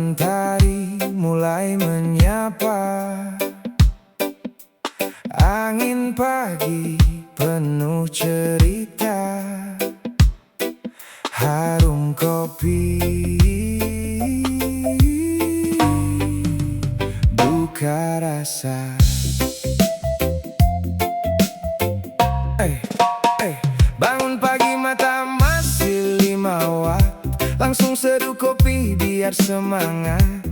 mentari mulai menyapa, angin pagi penuh cerita, harum kopi, buka rasa. Bangun pagi mata masih 5 watt, langsung seduh kopi biar semangat.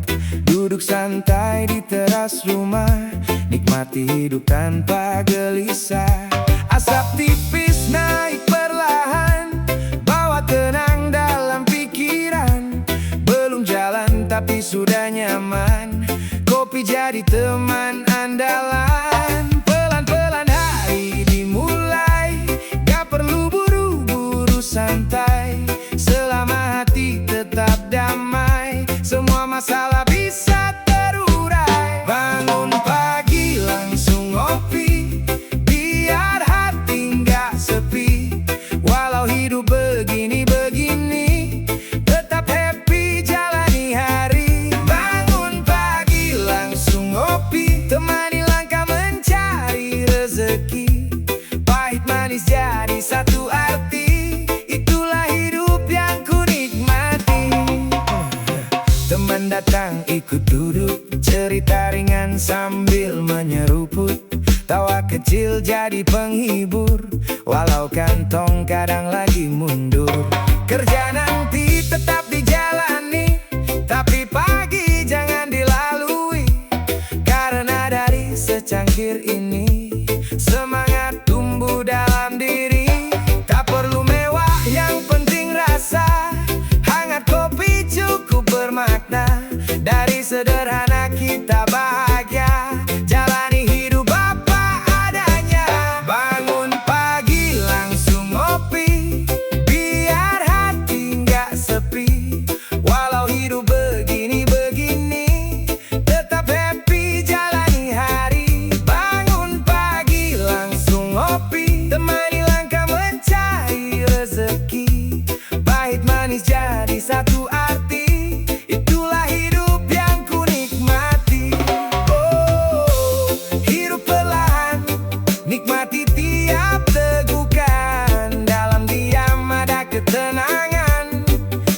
Duduk santai di teras rumah, nikmati hidup tanpa gelisah. Asap tipis naik perlahan, bawa tenang dalam pikiran. Belum jalan tapi sudah nyaman, kopi jadi teman andalan. Pelan-pelan hari dimulai, gak perlu buru-buru, santai. Selama hati tetap damai, semua masalah bisa terurai. Bangun pagi langsung ngopi, biar hati nggak sepi. Walau hidup begini-begini, tetap happy jalani hari. Bangun pagi langsung ngopi, temani langkah mencari rezeki. Pahit manis jadi satu arti, itulah hidup yang ku nikmati. Teman datang ikut duduk, cerita ringan sambil menyeruput. Tawa kecil jadi penghibur, walau kantong kadang lagi mundur. Kerja nanti tetap dijalani, tapi pagi jangan dilalui. Karena dari secangkir ini, semangat tumbuh dalam diri. Tak perlu mewah, yang penting rasa. Hangat kopi cukup bermakna, dari sederhana kita bahagia. Jalani hidup apa adanya. Bangun pagi langsung ngopi, biar hati nggak sepi. Walau hidup begini-begini, tetap happy jalani hari. Bangun pagi langsung ngopi, temani langkah mencari rezeki. Pahit manis jadi satu arti, itulah hidup yang ku nikmati. Oh, hidup perlahan, nikmati tiap tegukan. Dalam diam ada ketenangan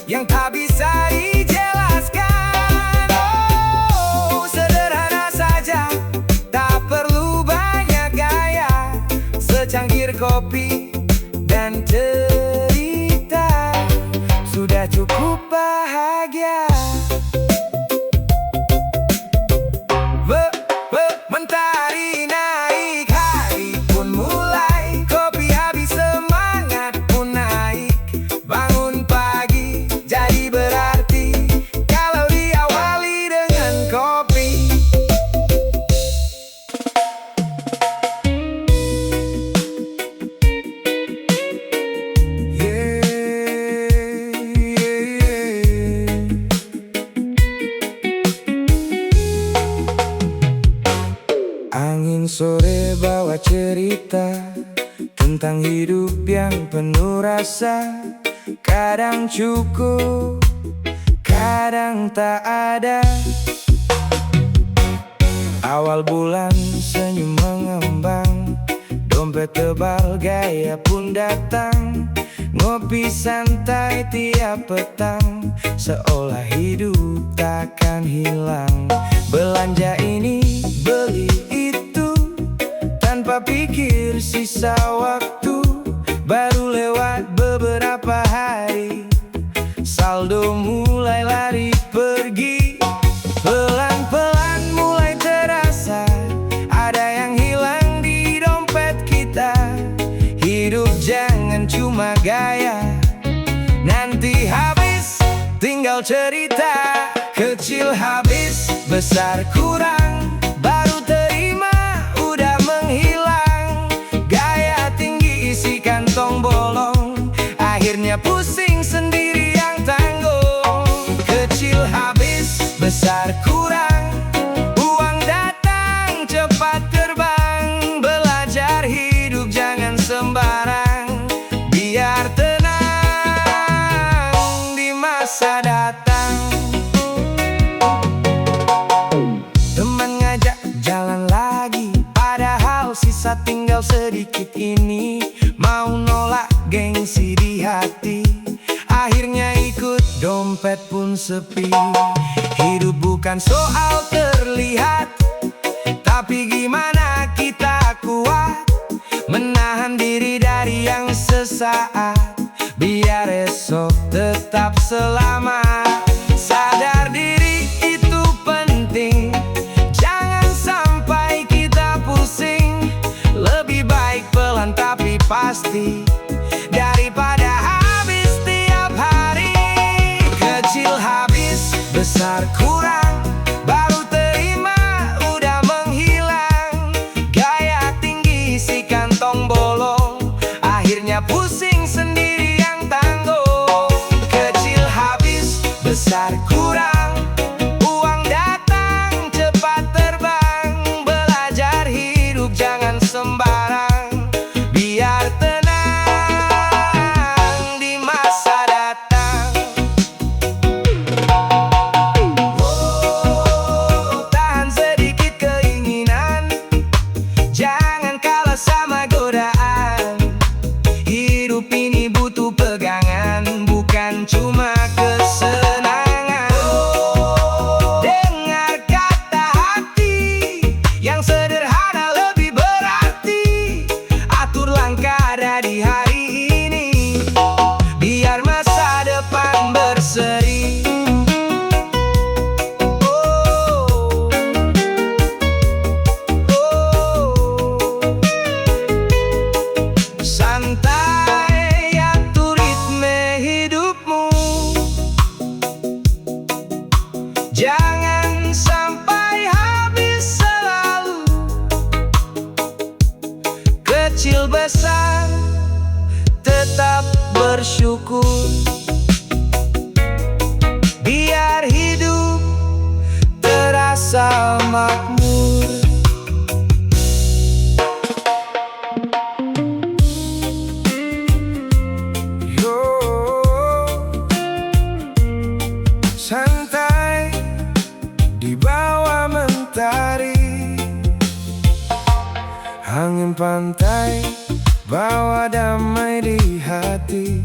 yang tak bisa dijelaskan. Oh, sederhana saja, tak perlu banyak gaya. Secangkir kopi dan cerita, sudah cukup bahagia. Mentari naik, hari pun mulai. Kopi habis, semangat pun naik. Bangun pagi jadi berarti, kalau diawali dengan kopi. Angin sore bawa cerita tentang hidup yang penuh rasa. Kadang cukup, kadang tak ada. Awal bulan senyum mengembang, dompet tebal gaya pun datang. Ngopi santai tiap petang, seolah hidup takkan hilang. Belanja ini, beli itu, tanpa pikir sisa waktu. Baru lewat beberapa hari, saldo mulai lari pergi. Pelan-pelan mulai terasa, ada yang hilang di dompet kita. Hidup jangan cuma gaya, nanti habis tinggal cerita. Kecil habis, besar kurang, baru terima udah menghilang. Gaya tinggi isi kantong bolong, akhirnya pusing sendiri yang tanggung. Kecil habis, besar kurang, uang datang cepat terbang. Belajar hidup jangan sembarang, biar tenang di masa datang. sepi. Hidup bukan soal terlihat, tapi gimana kita kuat menahan diri dari yang sesaat, biar esok tetap selamat. Sadar diri itu penting, jangan sampai kita pusing. Lebih baik pelan tapi pasti, daripada habis tiap hari. Kecil habis, besar kurang, baru terima udah menghilang. Gaya tinggi si kantong bolong, akhirnya pusing sendiri yang tanggung. Kecil habis, besar kurang, uang datang cepat terbang. Belajar hidup jangan sembarang, biar tenang di masa datang. Tahan sedikit keinginan, jangan kalah sama godaan. Hidup ini butuh pegangan, bukan cuma kesenangan. Dengar kata hati, yang sederhana lebih berarti. Atur langkah dari hari ini, biar masa depan berseri. Santai atur ritme hidupmu, jangan sampai habis selalu. Kecil besar tetap bersyukur, biar hidup terasa makmur. Yo, santai di bawah mentari, angin pantai bawa damai di hati.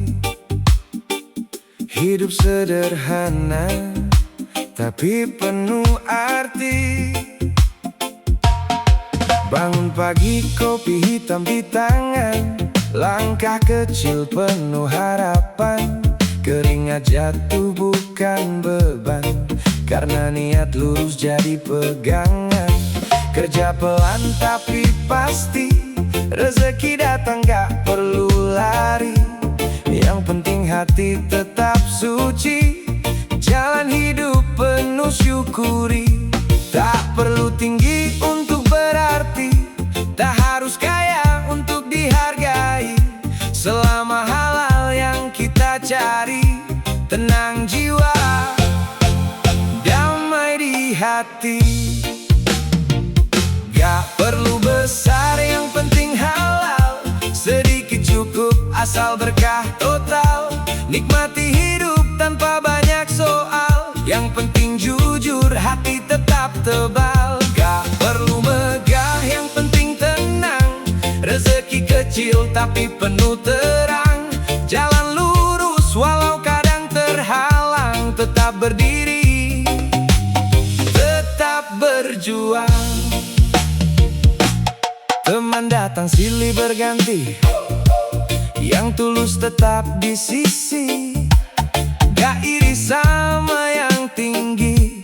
Hidup sederhana tapi penuh arti. Bangun pagi kopi hitam di tangan, langkah kecil penuh harapan. Keringat jatuh bukan beban, karena niat lurus jadi pegangan. Kerja pelan tapi pasti, rezeki datang gak perlu lari. Yang penting hati tetap suci, jalan hidup penuh syukuri. Tak perlu tinggi untuk berarti, tak harus kaya untuk dihargai. Selama halal yang kita cari, tenang jiwa, damai di hati. Gak perlu besar, yang penting halal. Sedikit cukup asal berkah total. Nikmati hidup tanpa banyak soal, yang penting jujur hati tetap tebal. Gak perlu megah, yang penting tenang. Rezeki kecil tapi penuh terang. Jalan lurus walau kadang terhalang. Tetap berdiri, tetap berjuang. Teman datang silih berganti, yang tulus tetap di sisi. Gak iri sama yang tinggi,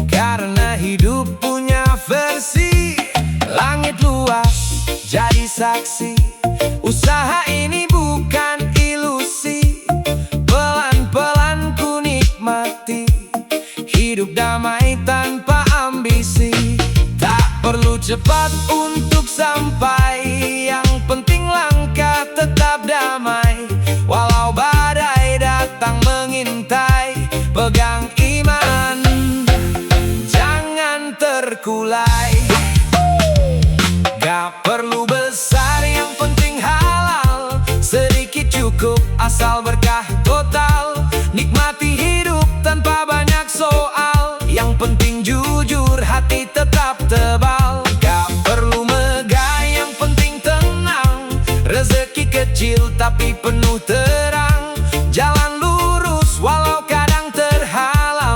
karena hidup punya versi. Langit luas jadi saksi, usaha ini bukan ilusi. Pelan-pelan ku nikmati, hidup damai tanpa ambisi. Tak perlu cepat untuk sampai, yang penting langkah tetap damai. Walau badai datang mengintai, pegang iman, jangan terkulai. Gak perlu besar, yang penting halal. Sedikit cukup asal berkah total. Nikmati hidup tanpa banyak soal, yang penting jujur hati tetap tebal. Gak perlu megah, yang penting tenang. Rezeki kecil tapi penuh terang. Jalan lurus walau kadang terhalang.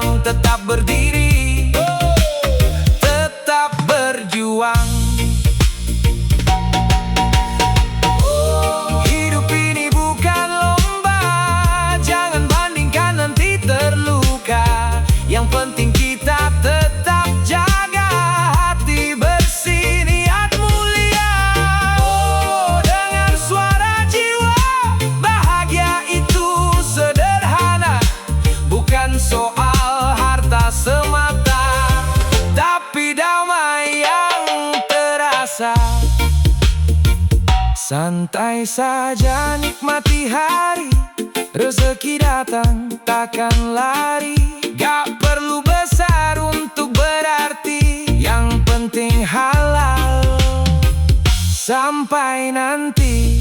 Santai saja nikmati hari, rezeki datang takkan lari. Gak perlu besar untuk berarti, yang penting halal sampai nanti.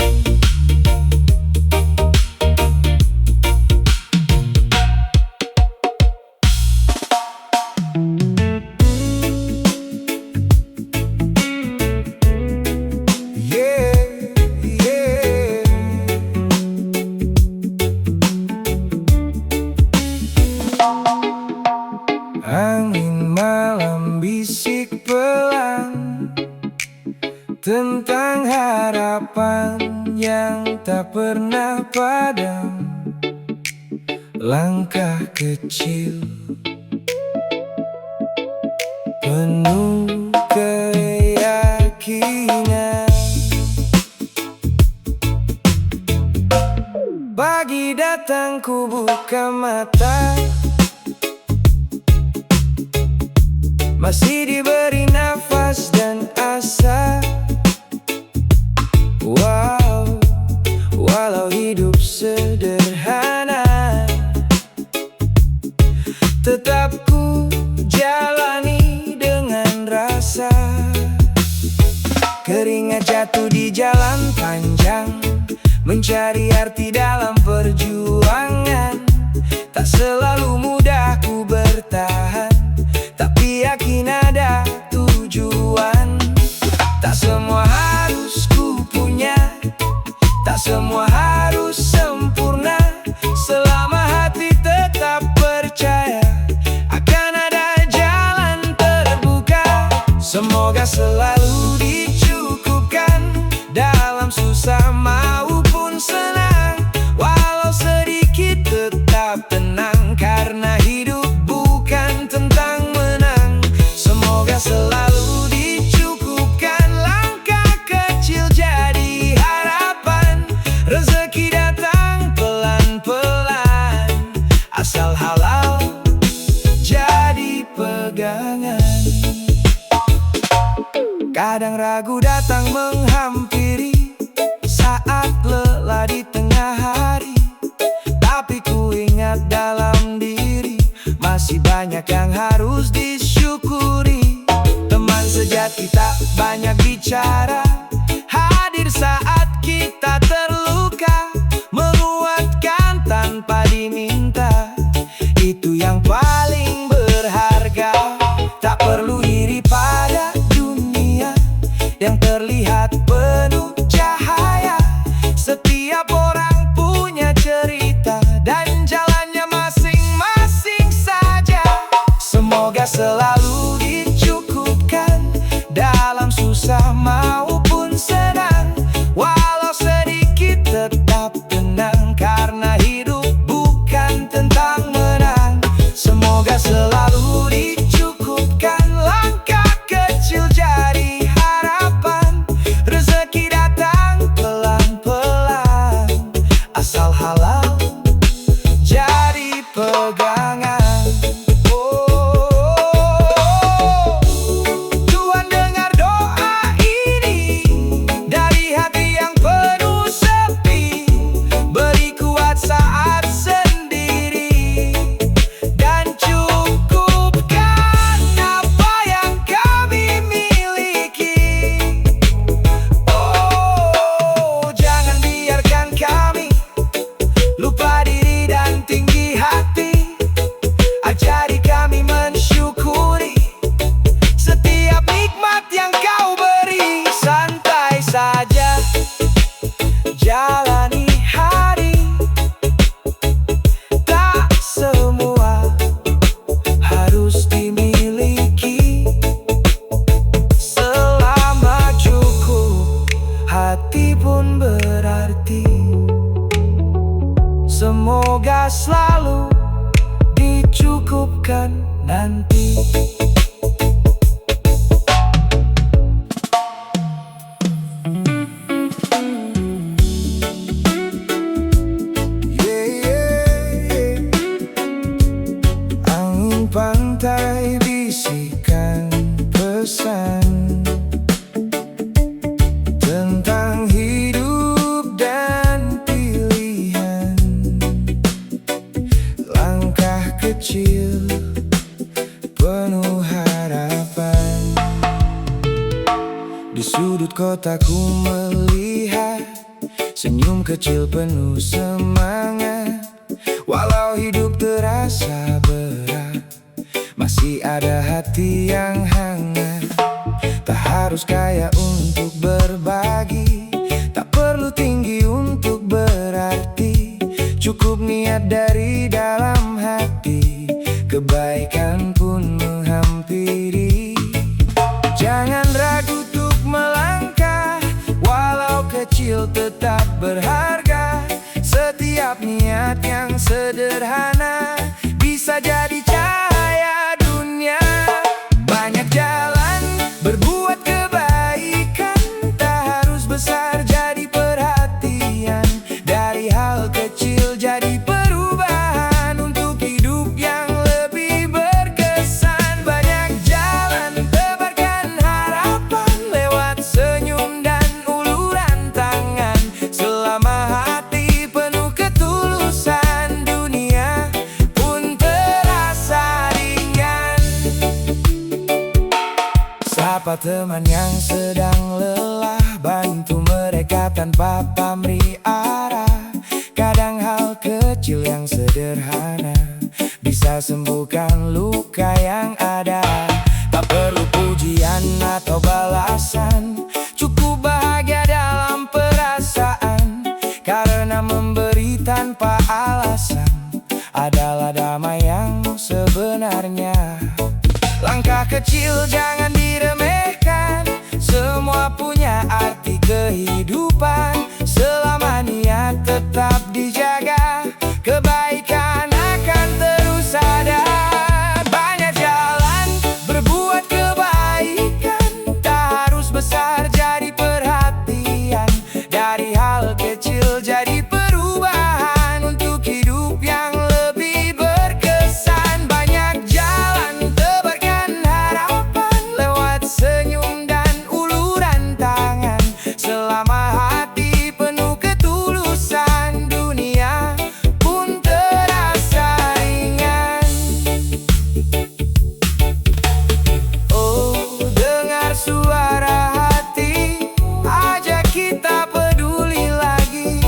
Angin malam bisik pelan tentang harapan yang tak pernah padam. Langkah kecil penuh keyakinan. Pagi datang ku buka mata, masih diberi nafas dan asa. Wow, walau hidup sederhana, tetap ku jalani dengan rasa. Keringat jatuh di jalan panjang, mencari arti dalam perjuangan. Tak selalu mudah ku bertahan, tapi yakin ada tujuan. Tak semua harus ku punya, tak semua harus sempurna. Selama hati tetap percaya, akan ada jalan terbuka. Semoga selalu dicukupkan dalam susah maupun senang. Walau sedikit tetap tenang, karena hidup bukan tentang menang. Semoga selalu dicukupkan, langkah kecil jadi harapan. Rezeki datang pelan-pelan, asal halal jadi pegangan. Kadang ragu datang menghampiri saat lelah di tengah hari, tapi ku ingat dalam diri masih banyak yang harus disyukuri. Teman sejati tak banyak bicara, hadir saat kita terluka, menguatkan tanpa diminta. Itu yang paling berharga. Tak perlu iri pada dunia yang terlihat penuh cahaya. Setiap orang punya cerita dan jalannya masing-masing saja. Semoga selalu dicukupkan dalam susah maupun senang. Walau sedikit tetap tenang, karena hidup bukan tentang menang. Semoga selalu dicukupkan, langkah kecil jadi harapan. Rezeki datang pelan-pelan, asal halal jadi pegangan. Tuhan dengar doa ini dari hati yang penuh sepi. Beri kuat saat sendiri, dan cukupkan apa yang kami miliki. Oh, jangan biarkan kami lupa diri dan tinggi hati. Ajari kami mensyukuri setiap nikmat yang kau beri. Santai saja jalani hari, tak semua harus dimiliki. Selama cukup, hati pun berarti. Semoga selalu dicukupkan nanti. Angin pantai bisikan pesan tentang hidup kotaku melihat senyum kecil penuh semangat. Walau hidup terasa berat, masih ada hati yang hangat. Tak harus kaya untuk berbagi, tak perlu tinggi untuk berarti. Cukup niat dari dalam hati, kebaikan pun menghampiri. Jangan ragu untuk melangkah, walau kecil tetap berharga. Setiap niat yang sederhana bisa jadi cahaya dunia. Banyak jalan berbuat kebaikan, tak harus besar jadi perhatian. Dari hal kecil jadi perubahan untuk hidup yang lebih berkesan. Banyak jalan tebarkan harapan lewat senyum dan uluran tangan. Selama hati penuh ketulusan, dunia pun terasa ringan. Sapa teman yang sedang lelah, bantu mereka tanpa pamrih arah. Kadang hal kecil yang sederhana bisa sembuhkan luka yang ada. Tak perlu pujian atau balasan, cukup bahagia dalam perasaan. Karena memberi tanpa alasan adalah damai yang sebenarnya. Langkah kecil jangan diremehkan, semua punya arti kehidupan. Selama niat tetap dijaga, kebaikan akan terus ada. Banyak jalan berbuat kebaikan, tak harus besar jadi perhatian. Dari hal kecil jadi perubahan untuk hidup yang lebih berkesan. Banyak jalan tebarkan harapan lewat senyum dan uluran tangan. Selama hati penuh ketulusan, dunia pun terasa ringan. Oh, dengar suara hati, ajak kita peduli lagi.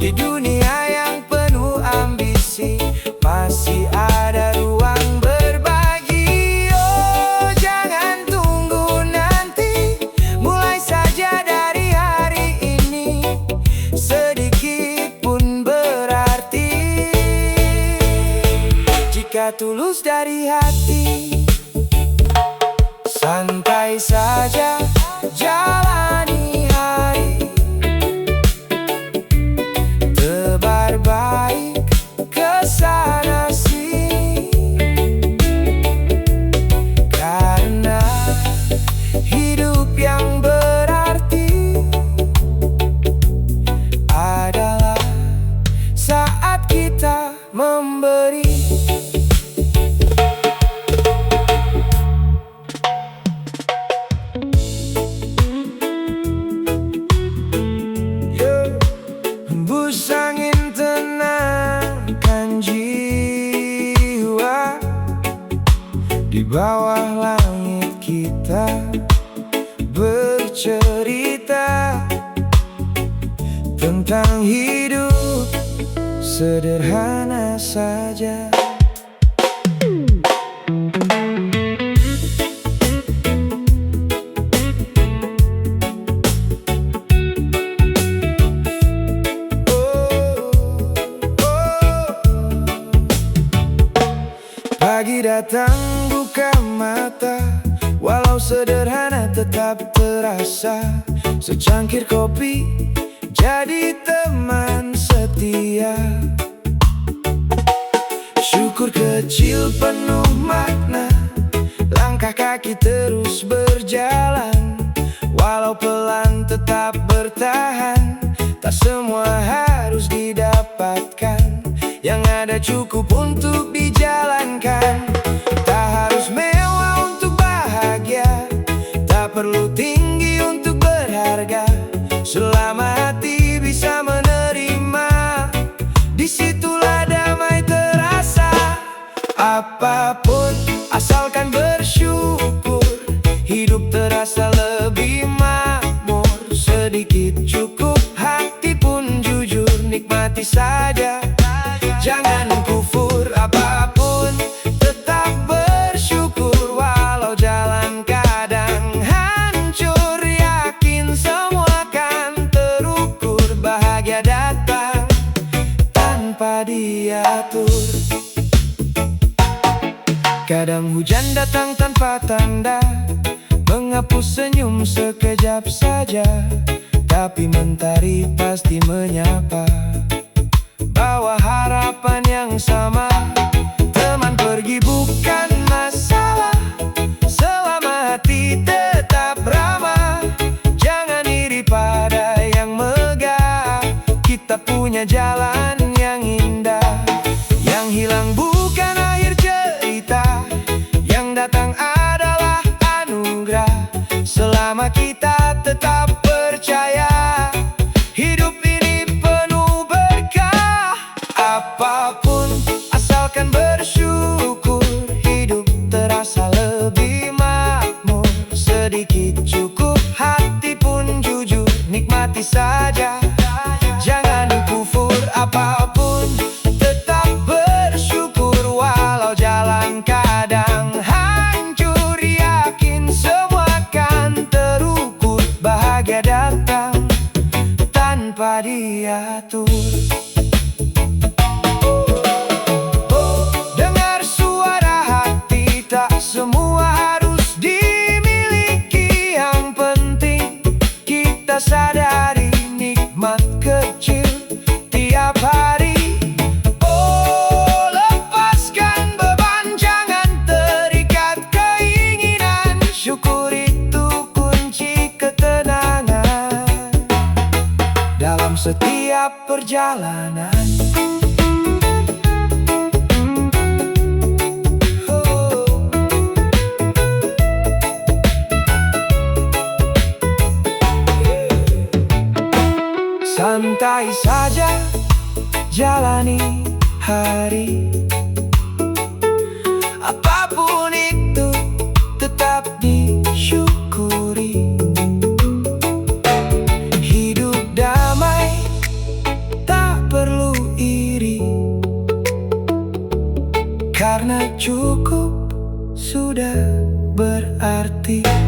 Di dunia yang penuh ambisi, masih ada ruang berbagi. Oh, jangan tunggu nanti, mulai saja dari hari ini. Sedikit pun berarti jika tulus dari hati. Santai saja jalani hari, tebar baik kesana sini. Karena hidup yang berarti adalah saat kita memberi. Hembus angin tenangkan jiwa, di bawah langit kita bercerita tentang hidup sederhana saja. Pagi datang buka mata, walau sederhana tetap terasa. Secangkir kopi jadi teman setia. Syukur kecil penuh makna, langkah kaki terus berjalan. Walau pelan tetap bertahan, tak semua harus didapatkan. Yang ada cukup untuk dijalankan. Tak harus mewah untuk bahagia, tak perlu tinggi untuk berharga. Selama hati bisa menerima, disitulah damai terasa. Apapun asalkan bersyukur, hidup terasa lebih makmur. yang tanpa tanda, menghapus senyum sekejap saja, tapi mentari pasti menyapa, bawa harapan yang sama. Teman pergi bukan masalah, selama hati tetap ramah. Jangan iri pada yang megah, kita punya jalan yang indah. Yang hilang bukan akhir cerita, yang datang adalah anugerah. Selama kita tetap percaya, hidup ini penuh berkah. Apapun asalkan bersyukur, hidup terasa lebih makmur. Sedikit cukup, hati pun jujur, nikmati saja, jangan kufur. Apapun tetap bersyukur, walau jalan kadang hancur. Yakin semua kan terukur, bahagia datang tanpa diatur. Dengar suara hati, tak semua harus dimiliki. Yang penting kita sadari nikmat kecil tiap hari. Oh, lepaskan beban, jangan terikat keinginan. Syukur itu kunci ketenangan dalam setiap perjalanan. Santai saja jalani hari, apapun itu tetap disyukuri. Hidup damai, tak perlu iri, karena cukup sudah berarti.